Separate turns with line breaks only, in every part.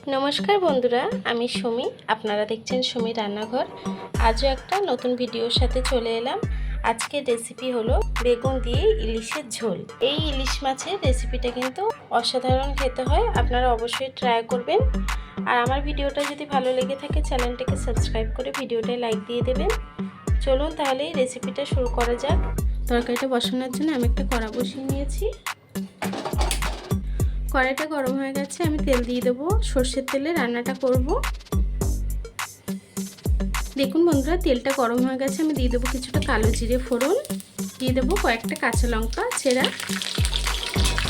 नमस्कार बंधुरा आमी सुमी आपनारा देखছেন सुमी रान्नाघर। आजও একটা নতুন ভিডিওর সাথে চলে এলাম। আজকের রেসিপি হলো বেগুন দিয়ে ইলিশের ঝোল। এই ইলিশ মাছের রেসিপিটা কিন্তু অসাধারণ খেতে হয়, আপনারা অবশ্যই ট্রাই করবেন। আর আমার ভিডিওটা যদি ভালো লেগে থাকে চ্যানেলটাকে সাবস্ক্রাইব করে ভিডিওটায় লাইক দিয়ে দেবেন। চলুন তাহলে রেসিপিটা শুরু করা যাক। তরকারিটা বসানোর জন্য আমি একটা কড়া বসিয়ে নিয়েছি। কড়াইটা গরম হয়ে গেছে, আমি তেল দিয়ে দেবো। সরষের তেলে রান্নাটা করব। দেখুন বন্ধুরা, তেলটা গরম হয়ে গেছে, আমি দিয়ে দেবো কিছুটা কালো জিরে ফোড়ন, দিয়ে দেবো কয়েকটা কাঁচা লঙ্কা ছেঁড়া।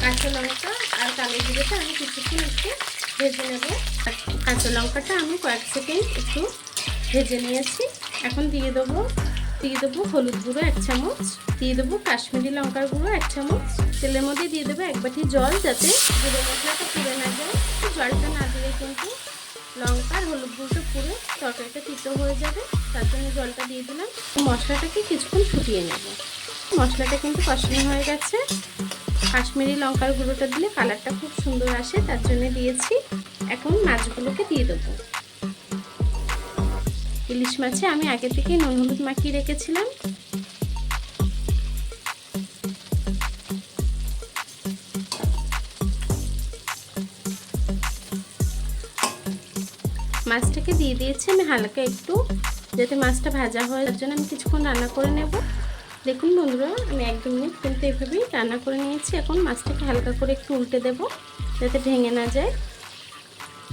কাঁচা লঙ্কা আর কালো জিরেটা আমি কিছুক্ষণ একটু ভেজে নেব। কাঁচা লঙ্কাটা আমি কয়েক সেকেন্ড একটু ভেজে নিয়েছি। এখন দিয়ে দেবো হলুদ গুঁড়ো 1 চামচ, দিয়ে দেবো কাশ্মীরি লঙ্কার গুঁড়ো 1 চামচ। তেলের মধ্যে দিয়ে দেবো 1 বাটি জল, যাতে গুঁড়ো মশলাটা পুড়ে না যায়। জলটা না দিলে কিন্তু লঙ্কার হলুদ গুঁড়োটা পুরো তরকারিটা তিতো হয়ে যাবে, তার জন্য জলটা দিয়ে দিলাম। মশলাটাকে কিছুক্ষণ ফুটিয়ে নেব। মশলাটা কিন্তু কষানো হয়ে গেছে। কাশ্মীরি লঙ্কার গুঁড়োটা দিলে কালারটা খুব সুন্দর আসে, তার জন্য দিয়েছি। এখন মাছগুলোকে দিয়ে দেবো। ইলিশ মাছে আমি আগে থেকে নুন হলুদ মাখিয়ে রেখেছিলাম। মাছটাকে দিয়ে দিয়েছি আমি হালকা একটু, যাতে মাছটা ভাজা হয়, তার জন্য আমি কিছুক্ষণ রান্না করে নেব। দেখুন বন্ধুরা, আমি 1-2 মিনিট কিন্তু এভাবেই রান্না করে নিয়েছি। এখন মাছটাকে হালকা করে একটু উল্টে দেব, যাতে ভেঙে না যায়।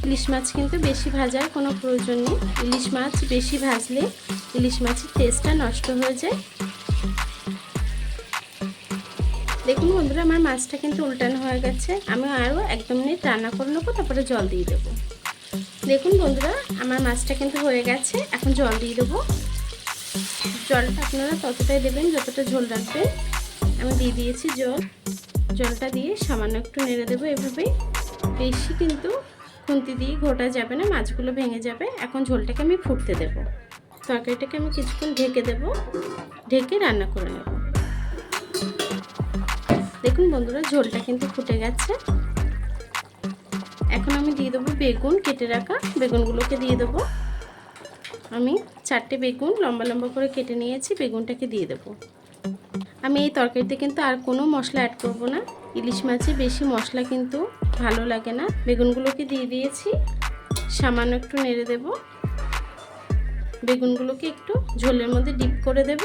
ইলিশ মাছ কিন্তু বেশি ভাজার কোনো প্রয়োজন নেই। ইলিশ মাছ বেশি ভাজলে ইলিশ মাছের টেস্টটা নষ্ট হয়ে যায়। দেখুন বন্ধুরা, আমার মাছটা কিন্তু উল্টানো হয়ে গেছে। আমি আরও 1-2 মিনিট রান্না করে নেবো, তারপরে জল দিয়ে দেবো। দেখুন বন্ধুরা, আমার মাছটা কিন্তু হয়ে গেছে। এখন জল দিয়ে দেবো। জলটা আপনারা ততটাই দেবেন যতটা ঝোল রাখবেন। আমি দিয়ে দিয়েছি জল। জলটা দিয়ে সামান্য একটু নেড়ে দেবো এভাবেই। বেশি কিন্তু খুন্তি দিয়ে ঘোটা যাবে না, মাছগুলো ভেঙে যাবে। এখন ঝোলটাকে আমি ফুটতে দেব। তরকারিটাকে আমি কিছুক্ষণ ঢেকে দেব, ঢেকে রান্না করে নেব। দেখুন বন্ধুরা, ঝোলটা কিন্তু ফুটে গেছে। এখন আমি দিয়ে দেবো বেগুন, কেটে রাখা বেগুনগুলোকে দিয়ে দেবো। আমি 4টে বেগুন লম্বা লম্বা করে কেটে নিয়েছি, বেগুনটাকে দিয়ে দেবো। আমি এই তরকারিতে কিন্তু আর কোনো মশলা অ্যাড করব না। ইলিশ মাছে বেশি মশলা কিন্তু ভালো লাগে না। বেগুনগুলোকে দিয়ে দিয়েছি, সামান্য একটু নেড়ে দেব। বেগুনগুলোকে একটু ঝোলের মধ্যে ডিপ করে দেব,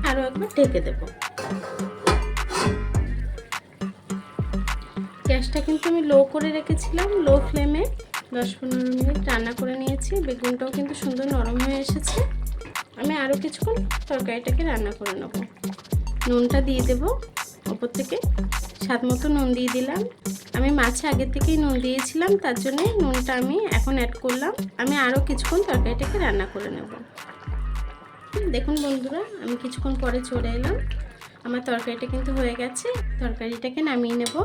আরও একবার ঢেকে দেব। গ্যাসটা কিন্তু আমি লো করে রেখেছিলাম, লো ফ্লেমে 10-15 মিনিট রান্না করে নিয়েছি। বেগুনটাও কিন্তু সুন্দর নরম হয়ে এসেছে। আমি আরও কিছুক্ষণ তরকারিটাকে রান্না করে নেব। নুনটা দিয়ে দেব ওপর থেকে, স্বাদ মতো নুন দিয়ে দিলাম। আমি মাছে আগে থেকেই নুন দিয়েছিলাম, তার জন্য নুনটা আমি এখন অ্যাড করলাম। আমি আরও কিছুক্ষণ তরকারিটাকে রান্না করে নেব। দেখুন বন্ধুরা, আমি কিছুক্ষণ পরে চলে এলাম। আমার তরকারিটা কিন্তু হয়ে গেছে। তরকারিটাকে নামিয়ে নেব।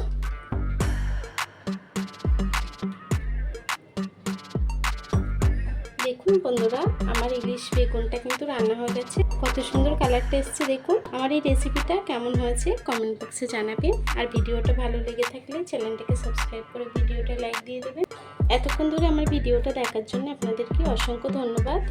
দেখুন বন্ধুরা, আমার ইলিশ বেগুনটা কিন্তু রান্না হয়ে গেছে। কত সুন্দর কালারটা এসছে দেখুন। আমার এই রেসিপিটা কেমন হয়েছে কমেন্ট বক্সে জানাবেন। আর ভিডিওটা ভালো লেগে থাকলে চ্যানেলটাকে সাবস্ক্রাইব করে ভিডিওটা লাইক দিয়ে দেবেন। এতক্ষণ ধরে আমার ভিডিওটা দেখার জন্য আপনাদেরকে অসংখ্য ধন্যবাদ।